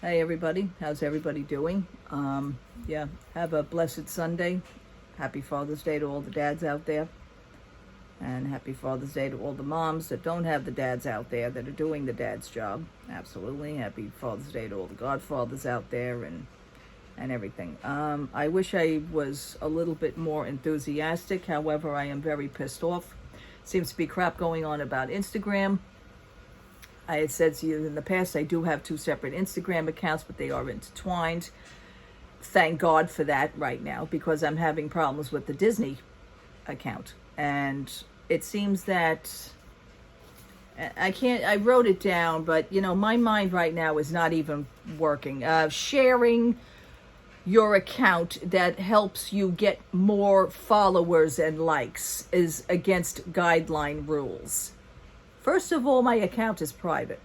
Hey everybody, how's everybody doing? Yeah, have a blessed Sunday. Happy Father's Day to all the dads out there. And happy Father's Day to all the moms that don't have the dads out there that are doing the dad's job. Absolutely. Happy Father's Day to all the godfathers out there and everything. I wish I was a little bit more enthusiastic. However, I am very pissed off. Seems to be crap going on about Instagram. I had said to you in the past, I do have 2 separate Instagram accounts, but they are intertwined. Thank God for that right now, because I'm having problems with the Disney account. And it seems that I wrote it down, but my mind right now is not even working. Sharing your account that helps you get more followers and likes is against guideline rules. First of all, my account is private.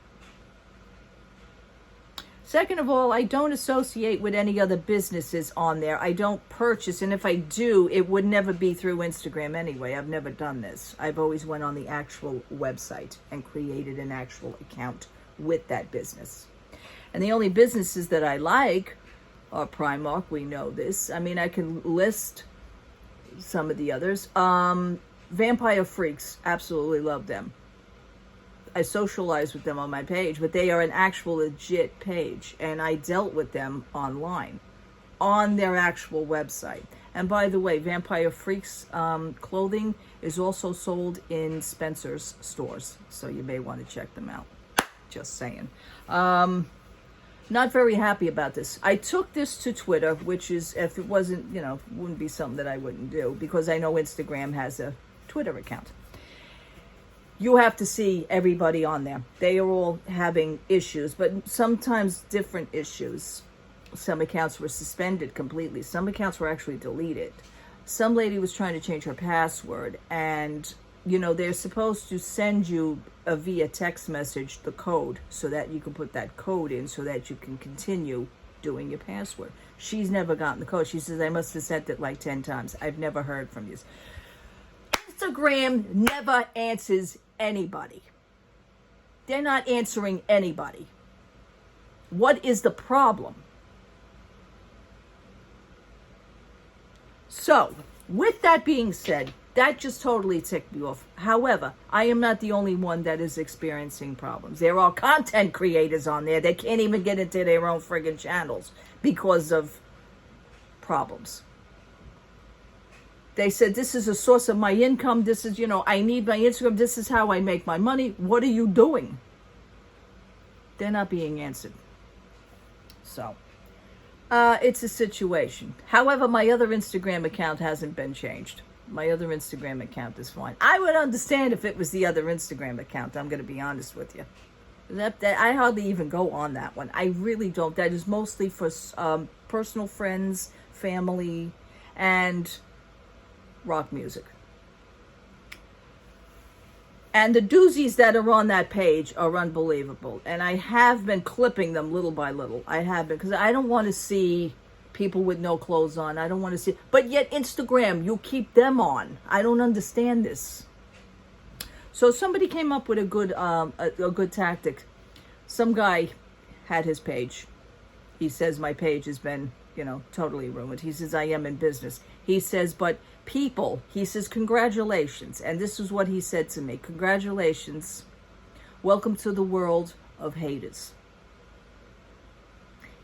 Second of all, I don't associate with any other businesses on there. I don't purchase, and if I do, it would never be through Instagram anyway. I've never done this. I've always went on the actual website and created an actual account with that business. And the only businesses that I like are Primark. We know this. I mean, I can list some of the others. Vampire Freaks, absolutely love them. I socialize with them on my page, but they are an actual legit page, and I dealt with them online on their actual website. And by the way, Vampire Freaks clothing is also sold in Spencer's stores, so you may want to check them out. Just saying. Not very happy about this. I took this to Twitter, which is, if it wasn't, wouldn't be something that I wouldn't do, because I know Instagram has a Twitter account. You have to see everybody on there. They are all having issues, but sometimes different issues. Some accounts were suspended completely. Some accounts were actually deleted. Some lady was trying to change her password, and they're supposed to send you via text message the code so that you can put that code in so that you can continue doing your password. She's never gotten the code. She says, I must have sent it like 10 times. I've never heard from you. Instagram never answers anybody. They're not answering anybody. What is the problem? So, with that being said, that just totally ticked me off. However, I am not the only one that is experiencing problems. There are content creators on there that can't even get into their own friggin' channels because of problems. They said, this is a source of my income. This is, I need my Instagram. This is how I make my money. What are you doing? They're not being answered. So, it's a situation. However, my other Instagram account hasn't been changed. My other Instagram account is fine. I would understand if it was the other Instagram account. I'm going to be honest with you. That I hardly even go on that one. I really don't. That is mostly for personal friends, family, and rock music. And the doozies that are on that page are unbelievable. And I have been clipping them little by little. I have been, because I don't want to see people with no clothes on. I don't want to see, but yet Instagram, you keep them on. I don't understand this. So somebody came up with a good tactic. Some guy had his page. He says, my page has been, totally ruined. He says, I am in business. He says, but people, he says, congratulations. And this is what he said to me. Congratulations. Welcome to the world of haters.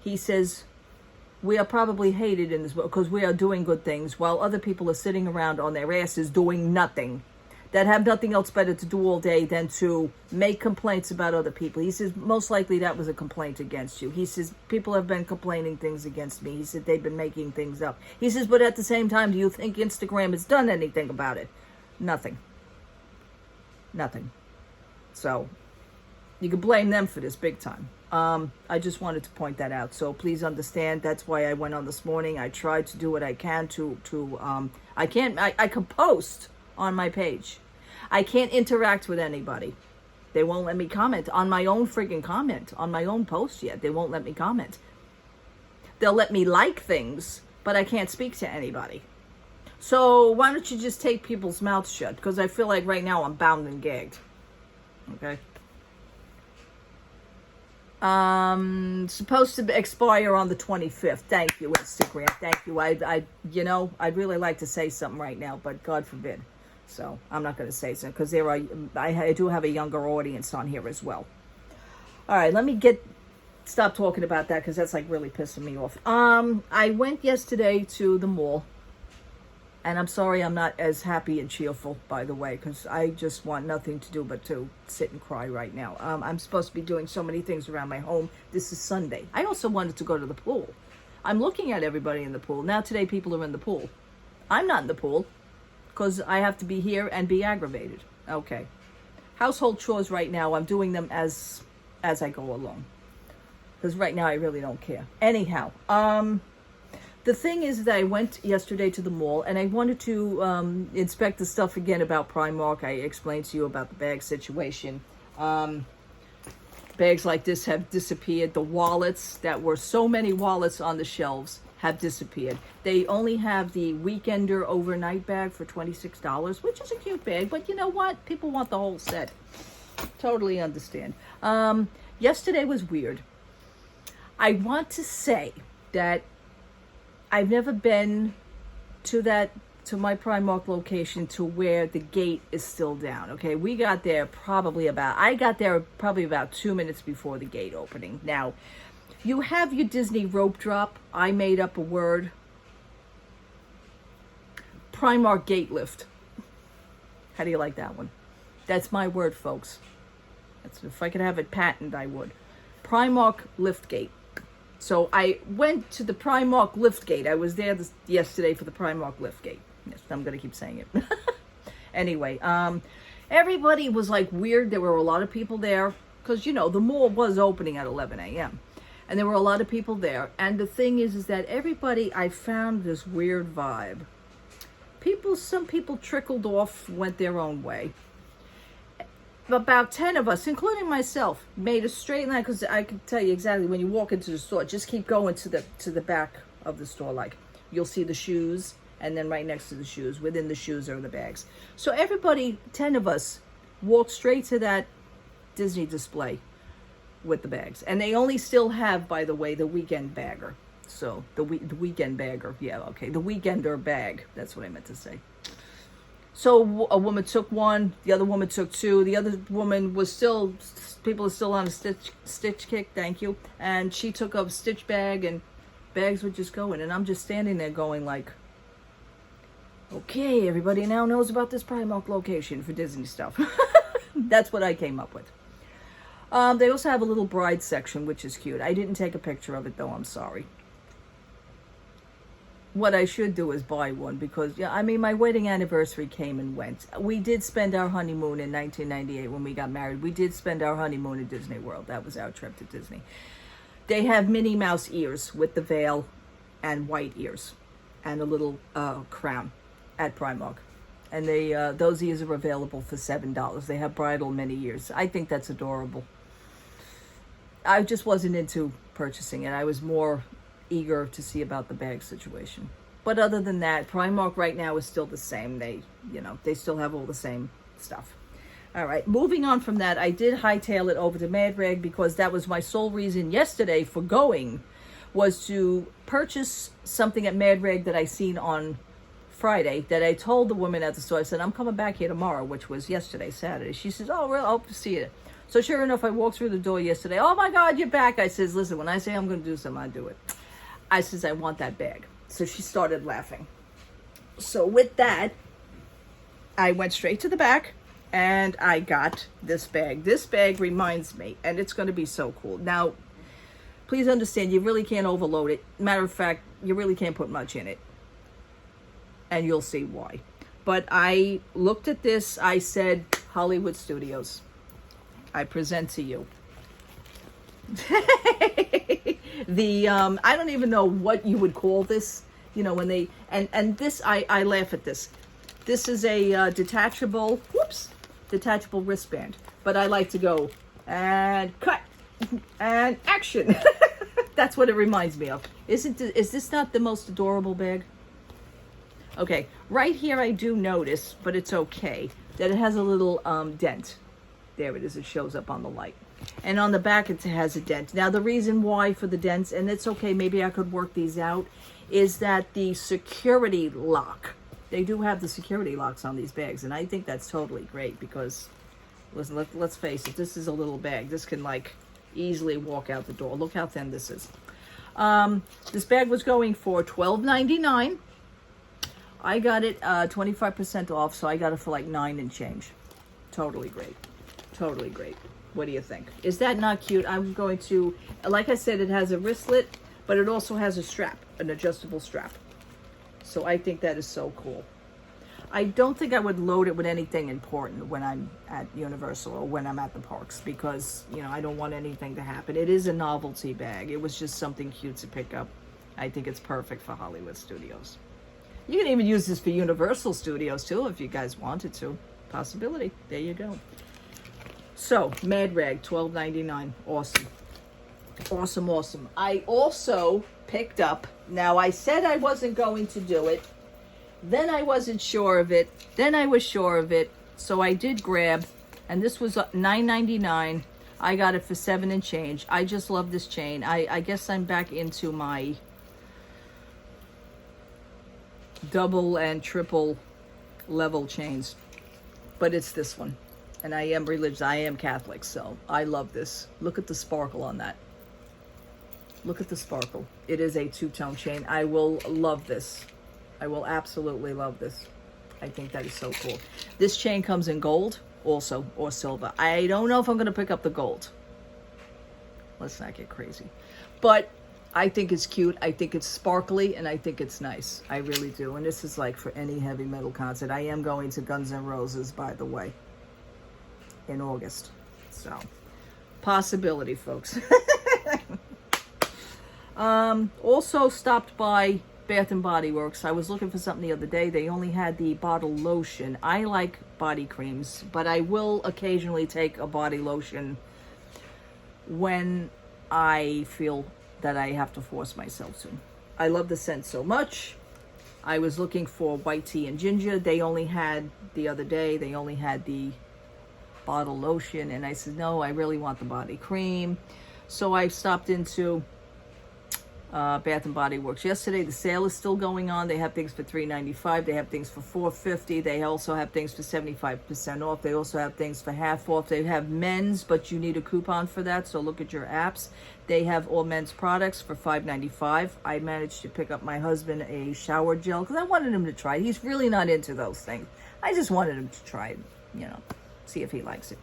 He says, we are probably hated in this world because we are doing good things while other people are sitting around on their asses doing nothing, that have nothing else better to do all day than to make complaints about other people. He says, most likely that was a complaint against you. He says, people have been complaining things against me. He said, they've been making things up. He says, but at the same time, do you think Instagram has done anything about it? Nothing. Nothing. So, you can blame them for this big time. I just wanted to point that out. So please understand, that's why I went on this morning. I tried to do what I can I can post on my page. I can't interact with anybody. They won't let me comment on my own friggin' comment on my own post yet. They won't let me comment. They'll let me like things, but I can't speak to anybody. So why don't you just take people's mouths shut? Because I feel like right now I'm bound and gagged. Okay. Supposed to expire on the 25th. Thank you, Instagram. Thank you. I'd really like to say something right now, but God forbid. So I'm not going to say something because I do have a younger audience on here as well. All right, let me stop talking about that because that's like really pissing me off. I went yesterday to the mall. And I'm sorry I'm not as happy and cheerful, by the way, because I just want nothing to do but to sit and cry right now. I'm supposed to be doing so many things around my home. This is Sunday. I also wanted to go to the pool. I'm looking at everybody in the pool. Now today people are in the pool. I'm not in the pool because I have to be here and be aggravated. Okay. Household chores right now, I'm doing them as I go along. Because right now I really don't care. Anyhow, the thing is that I went yesterday to the mall and I wanted to inspect the stuff again about Primark. I explained to you about the bag situation. Bags like this have disappeared. The wallets, that were so many wallets on the shelves, have disappeared. They only have the Weekender overnight bag for $26, which is a cute bag. But you know what? People want the whole set. Totally understand. Yesterday was weird. I want to say that I've never been to my Primark location to where the gate is still down. Okay, I got there probably about 2 minutes before the gate opening. Now, you have your Disney rope drop. I made up a word. Primark gate lift. How do you like that one? That's my word, folks. If I could have it patented, I would. Primark lift gate. So I went to the Primark liftgate. I was there yesterday for the Primark liftgate. Yes, I'm going to keep saying it. Anyway, everybody was like weird. There were a lot of people there because, the mall was opening at 11 a.m. And there were a lot of people there. And the thing is that I found this weird vibe. Some people trickled off, went their own way. About 10 of us, including myself, made a straight line because I can tell you exactly when you walk into the store, just keep going to the back of the store. Like you'll see the shoes, and then right next to the shoes, within the shoes are the bags. So everybody, 10 of us, walked straight to that Disney display with the bags, and they only still have, by the way, the weekend bagger. So the weekend bagger, yeah, okay, the weekender bag. That's what I meant to say. So a woman took one, the other woman took two, the other woman people are still on a stitch kick, thank you. And she took a stitch bag and bags were just going. And I'm just standing there going like, okay, everybody now knows about this Primark location for Disney stuff. That's what I came up with. They also have a little bride section, which is cute. I didn't take a picture of it though, I'm sorry. What I should do is buy one because, my wedding anniversary came and went. We did spend our honeymoon in 1998 when we got married. We did spend our honeymoon at Disney World. That was our trip to Disney. They have Minnie Mouse ears with the veil and white ears and a little crown at Primark. And those ears are available for $7. They have bridal Minnie ears. I think that's adorable. I just wasn't into purchasing it. I was more eager to see about the bag situation. But other than that, Primark right now is still the same. They still have all the same stuff. All right, moving on from that, I did hightail it over to Mad Rag because that was my sole reason yesterday for going, was to purchase something at Mad Rag that I seen on Friday that I told the woman at the store. I said, I'm coming back here tomorrow, which was yesterday, Saturday. She says, oh, well, I'll see you. So sure enough, I walked through the door yesterday. Oh my God, you're back. I says, listen, when I say I'm going to do something, I do it. I says, I want that bag. So she started laughing. So with that, I went straight to the back and I got this bag. This bag reminds me, and it's going to be so cool. Now, please understand, you really can't overload it. Matter of fact, you really can't put much in it. And you'll see why. But I looked at this. I said, Hollywood Studios, I present to you I don't even know what you would call this, when they, and this, I laugh at this. This is a detachable wristband, but I like to go and cut and action. That's what it reminds me of. Is this not the most adorable bag? Okay, right here I do notice, but it's okay, that it has a little dent. There it is, it shows up on the light. And on the back it has a dent. Now the reason why for the dents, and it's okay, maybe I could work these out, is that the security lock, they do have the security locks on these bags, and I think that's totally great because, listen, let's face it, this is a little bag. This can like easily walk out the door. Look how thin this is. This bag was going for $12.99. I got it 25% off, so I got it for like $9 and change. Totally great. Totally great. What do you think? Is that not cute? I'm going to, like I said, it has a wristlet, but it also has a strap, an adjustable strap. So I think that is so cool. I don't think I would load it with anything important when I'm at Universal or when I'm at the parks because, you know, I don't want anything to happen. It is a novelty bag. It was just something cute to pick up. I think it's perfect for Hollywood Studios. You can even use this for Universal Studios too if you guys wanted to. Possibility. There you go. So, Mad Rag, $12.99. Awesome. Awesome, awesome. I also picked up, now I said I wasn't going to do it, then I wasn't sure of it, then I was sure of it, so I did grab, and this was $9.99. I got it for $7 and change. I just love this chain. I guess I'm back into my double and triple level chains, but it's this one. And I am religious, I am Catholic, so I love this. Look at the sparkle on that. Look at the sparkle. It is a two-tone chain. I will love this. I will absolutely love this. I think that is so cool. This chain comes in gold also, or silver. I don't know if I'm going to pick up the gold. Let's not get crazy. But I think it's cute. I think it's sparkly, and I think it's nice. I really do. And this is like for any heavy metal concert. I am going to Guns N' Roses, by the way, in August. So, possibility, folks. Also stopped by Bath and Body Works. I was looking for something the other day. They only had the bottle lotion. I like body creams, but I will occasionally take a body lotion when I feel that I have to force myself to. I love the scent so much. I was looking for white tea and ginger. They only had, the other day, they only had the bottle lotion, and I said, no, I really want the body cream. So I stopped into Bath and Body Works yesterday. The sale is still going on. They have things for $3.95. They have things for $4.50. They also have things for 75% off. They also have things for half off. They have men's, but you need a coupon for that, so look at your apps. They have all men's products for $5.95. I managed to pick up my husband a shower gel because I wanted him to try it. He's really not into those things. I just wanted him to try it, you know, see if he likes it.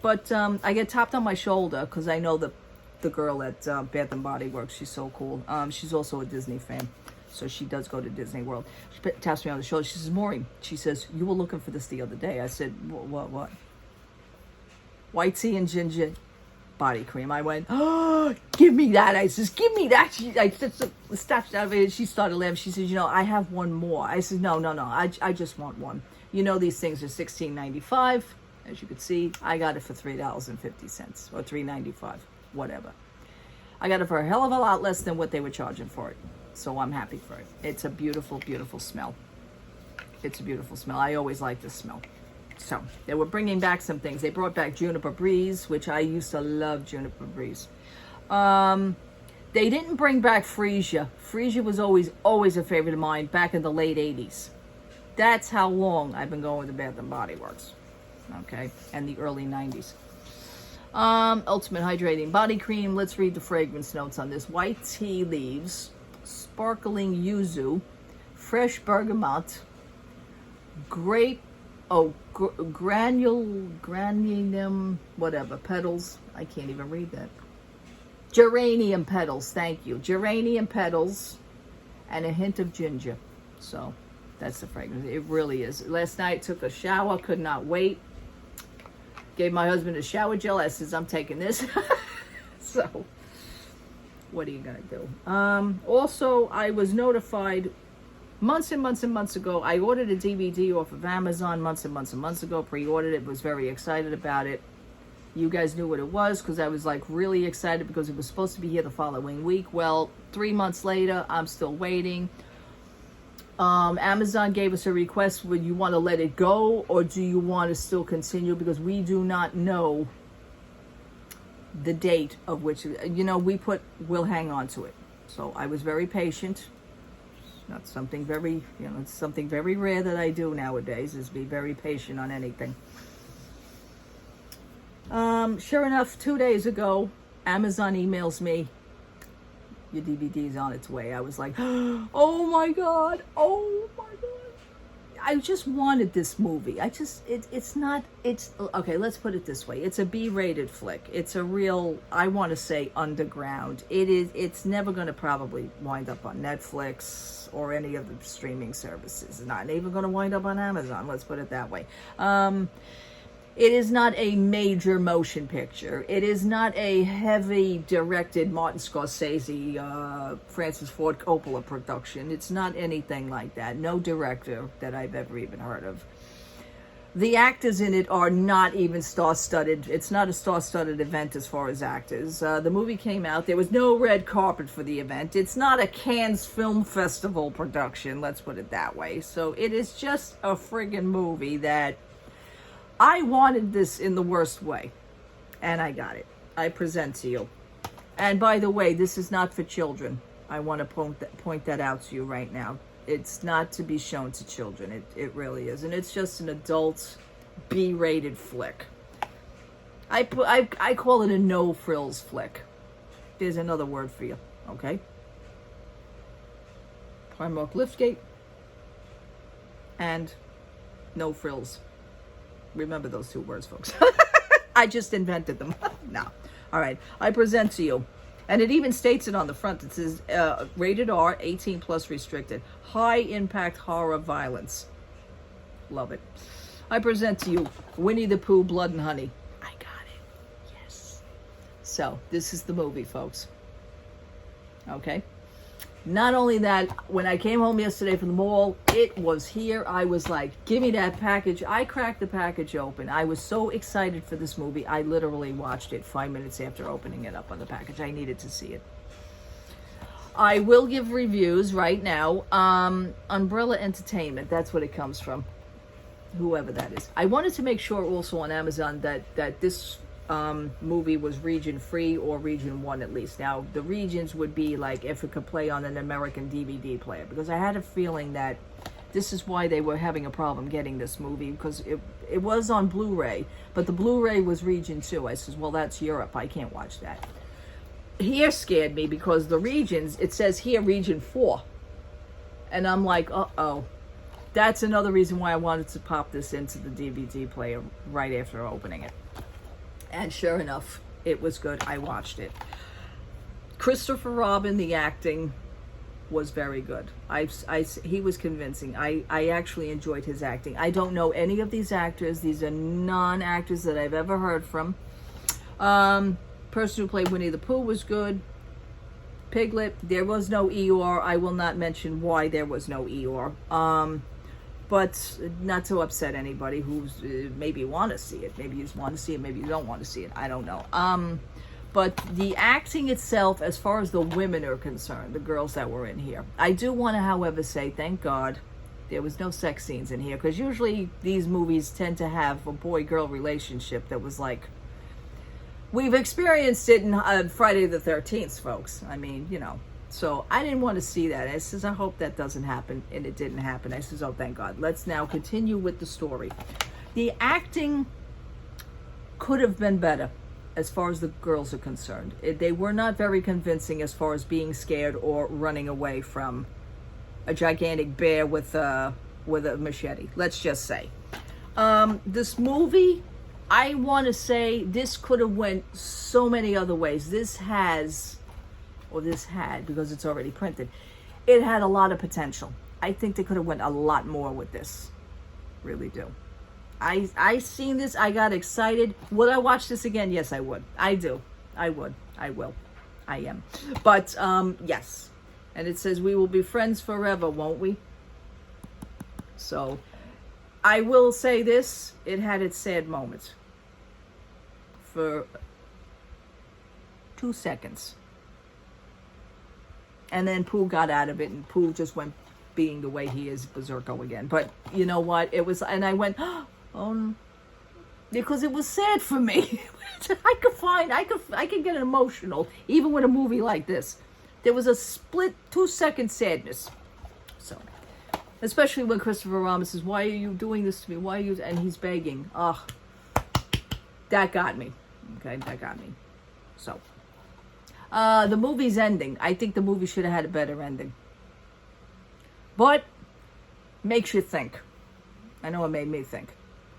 But I get tapped on my shoulder because I know the girl at Bath and Body Works. She's so cool. She's also a Disney fan, so she does go to Disney World. She taps me on the shoulder. She says, Maureen, she says, you were looking for this the other day. I said, what? White tea and ginger body cream. I went, oh, give me that. I says, give me that. I snatched out of it, and she started laughing. She says, you know, I have one more. I said, no. I just want one. You know, these things are $16.95. As you can see, I got it for $3.50 or $3.95. Whatever. I got it for a hell of a lot less than what they were charging for it. So I'm happy for it. It's a beautiful, beautiful smell. It's a beautiful smell. I always like this smell. So they were bringing back some things. They brought back Juniper Breeze, which I used to love Juniper Breeze. They didn't bring back Freesia. Freesia was always a favorite of mine back in the late 80s. That's how long I've been going to Bath and Body Works. Okay. And the early 90s. Ultimate Hydrating Body Cream. Let's read the fragrance notes on this. White tea leaves, sparkling yuzu, fresh bergamot, granulum, whatever, petals. I can't even read that. Geranium petals, thank you. Geranium petals and a hint of ginger. So that's the fragrance. It really is. Last night took a shower, could not wait. Gave my husband a shower gel. I says, I'm taking this. So, what are you going to do? Also, I was notified months and months and months ago. I ordered a DVD off of Amazon months and months and months ago. Pre-ordered it. Was very excited about it. You guys knew what it was because I was like really excited because it was supposed to be here the following week. Well, 3 months later, I'm still waiting. Amazon gave us a request. Would you want to let it go or do you want to still continue? Because we do not know the date of which, we put, we'll hang on to it. So I was very patient. Not something very, it's something very rare that I do nowadays, is be very patient on anything. Sure enough, 2 days ago, Amazon emails me, your DVD's on its way. I was like, oh my God. I just wanted this movie. It's okay, let's put it this way. It's a B-rated flick. It's a real, I want to say, underground. It's never going to probably wind up on Netflix or any of the streaming services. It's not even going to wind up on Amazon, let's put it that way. It is not a major motion picture. It is not a heavy directed Martin Scorsese, Francis Ford Coppola production. It's not anything like that. No director that I've ever even heard of. The actors in it are not even star-studded. It's not a star-studded event as far as actors. The movie came out. There was no red carpet for the event. It's not a Cannes Film Festival production, let's put it that way. So it is just a friggin' movie that I wanted this in the worst way, and I got it. I present to you. And by the way, this is not for children. I want to point that out to you right now. It's not to be shown to children. It really isn't. It's just an adult B-rated flick. I call it a no-frills flick. There's another word for you, okay? Primark liftgate and no frills. Remember those two words, folks. I just invented them. No. All right. I present to you. And it even states it on the front. It says, rated R, 18 plus restricted. High impact horror violence. Love it. I present to you Winnie the Pooh, Blood and Honey. I got it. Yes. So, this is the movie, folks. Okay? Not only that, when I came home yesterday from the mall, it was here. I was like, give me that package. I cracked the package open. I was so excited for this movie. I literally watched it 5 minutes after opening it up on the package. I needed to see it. I will give reviews right now. Umbrella Entertainment, that's what it comes from. Whoever that is. I wanted to make sure also on Amazon that this movie was region free or region 1 at least. Now the regions would be like if it could play on an American DVD player, because I had a feeling that this is why they were having a problem getting this movie, because it was on Blu-ray, but the Blu-ray was region 2. I says, well, that's Europe, I can't watch that. Here scared me because the regions, it says here region 4, and I'm like, uh-oh. That's another reason why I wanted to pop this into the DVD player right after opening it. And sure enough, it was good. I watched it. Christopher Robin, the acting was very good. He was convincing. I actually enjoyed his acting. I don't know any of these actors. These are non-actors that I've ever heard from. Person who played Winnie the Pooh was good. Piglet, there was no Eeyore. I will not mention why there was no Eeyore. But not to upset anybody who's maybe want to see it. Maybe you just want to see it. Maybe you don't want to see it. I don't know. But the acting itself, as far as the women are concerned, the girls that were in here, I do want to, however, say thank God there was no sex scenes in here, because usually these movies tend to have a boy-girl relationship that was like, we've experienced it in Friday the 13th, folks. I mean, So I didn't want to see that. I says, I hope that doesn't happen. And it didn't happen. I says, oh, thank God. Let's now continue with the story. The acting could have been better as far as the girls are concerned. They were not very convincing as far as being scared or running away from a gigantic bear with a machete. Let's just say. This movie, I want to say this could have went so many other ways. This had, because it's already printed, it had a lot of potential. I think they could have went a lot more with this. Really do. I seen this, I got excited. Would I watch this again? Yes, I would. I do. I would. I will. I am. But, yes. And it says, we will be friends forever, won't we? So, I will say this, it had its sad moments. For 2 seconds. And then Pooh got out of it, and Pooh just went being the way he is, berserko again. But you know what? It was, and I went, oh, because it was sad for me. I could get emotional even with a movie like this. There was a split 2-second sadness. So, especially when Christopher Robin says, "Why are you doing this to me? Why are you?" And he's begging. That got me. Okay, that got me. So, the movie's ending. I think the movie should have had a better ending. But makes you think. I know it made me think.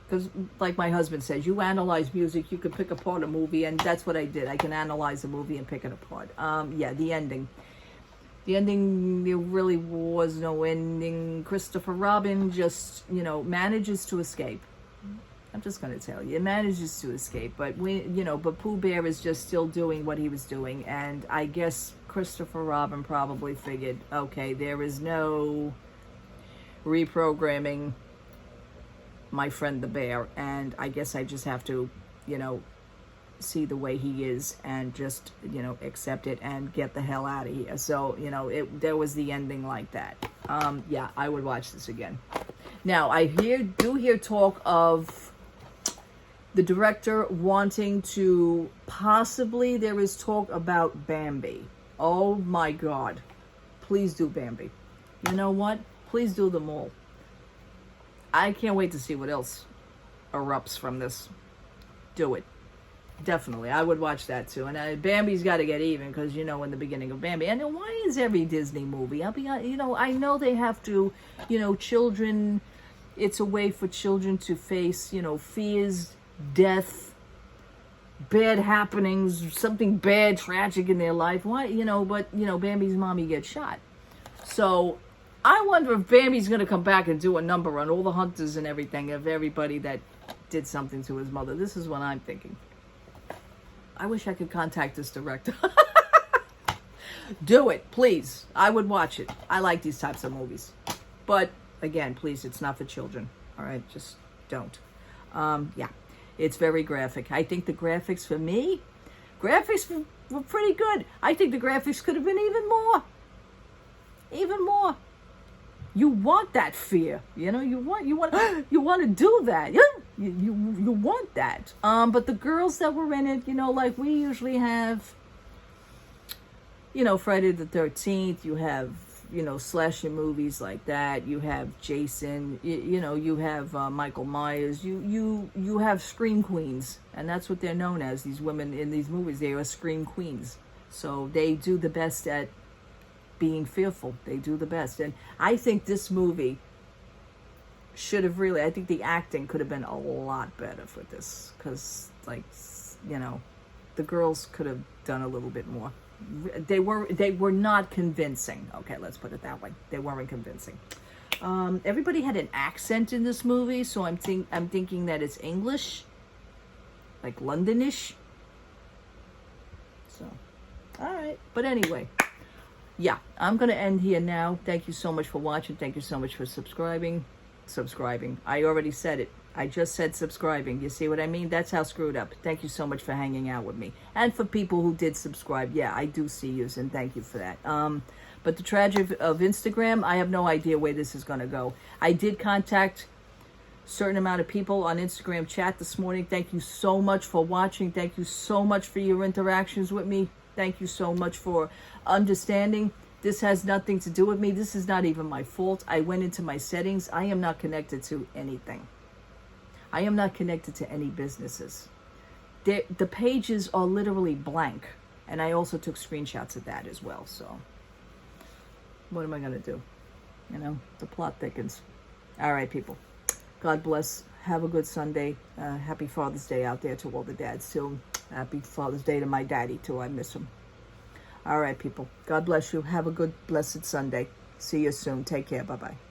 Because, like my husband says, you analyze music, you can pick apart a movie, and that's what I did. I can analyze a movie and pick it apart. Yeah, the ending. The ending, there really was no ending. Christopher Robin just, manages to escape. I'm just going to tell you, it manages to escape. But, but Pooh Bear is just still doing what he was doing. And I guess Christopher Robin probably figured, okay, there is no reprogramming my friend the bear, and I guess I just have to, see the way he is and just, accept it and get the hell out of here. So, there was the ending like that. Yeah, I would watch this again. Now, I do hear talk of the director wanting to possibly, there is talk about Bambi. Oh my God. Please do Bambi. You know what? Please do them all. I can't wait to see what else erupts from this. Do it. Definitely. I would watch that too. And Bambi's got to get even because, in the beginning of Bambi. And then why is every Disney movie? I know they have to, children, it's a way for children to face, fears, death, bad happenings, something bad, tragic in their life. Why, but, Bambi's mommy gets shot. So I wonder if Bambi's going to come back and do a number on all the hunters and everything of everybody that did something to his mother. This is what I'm thinking. I wish I could contact this director. Do it, please. I would watch it. I like these types of movies. But, again, please, it's not for children. All right, just don't. Yeah, it's very graphic. I think the graphics for me, were pretty good. I think the graphics could have been even more. Even more. You want that fear, you want to do that. Yeah, you want that. But the girls that were in it, like we usually have, Friday the 13th, you have, slasher movies like that. You have Jason, you have Michael Myers. You have scream queens, and that's what they're known as. These women in these movies, they are scream queens. So they do the best at being fearful. They do the best. And I think this movie should have I think the acting could have been a lot better for this. Because, the girls could have done a little bit more. They were not convincing. Okay, let's put it that way. They weren't convincing. Everybody had an accent in this movie, so I'm thinking that it's English. Like Londonish. So, all right. But anyway, yeah, I'm going to end here now. Thank you so much for watching. Thank you so much for subscribing. I already said it. I just said subscribing. You see what I mean? That's how screwed up. Thank you so much for hanging out with me. And for people who did subscribe, yeah, I do see you, and thank you for that. But the tragedy of Instagram, I have no idea where this is going to go. I did contact a certain amount of people on Instagram chat this morning. Thank you so much for watching. Thank you so much for your interactions with me. Thank you so much for understanding. This has nothing to do with me. This is not even my fault. I went into my settings. I am not connected to anything. I am not connected to any businesses. The pages are literally blank. And I also took screenshots of that as well. So what am I going to do? The plot thickens. All right, people. God bless. Have a good Sunday. Happy Father's Day out there to all the dads too. Happy Father's Day to my daddy too. I miss him. All right, people. God bless you. Have a good, blessed Sunday. See you soon. Take care. Bye-bye.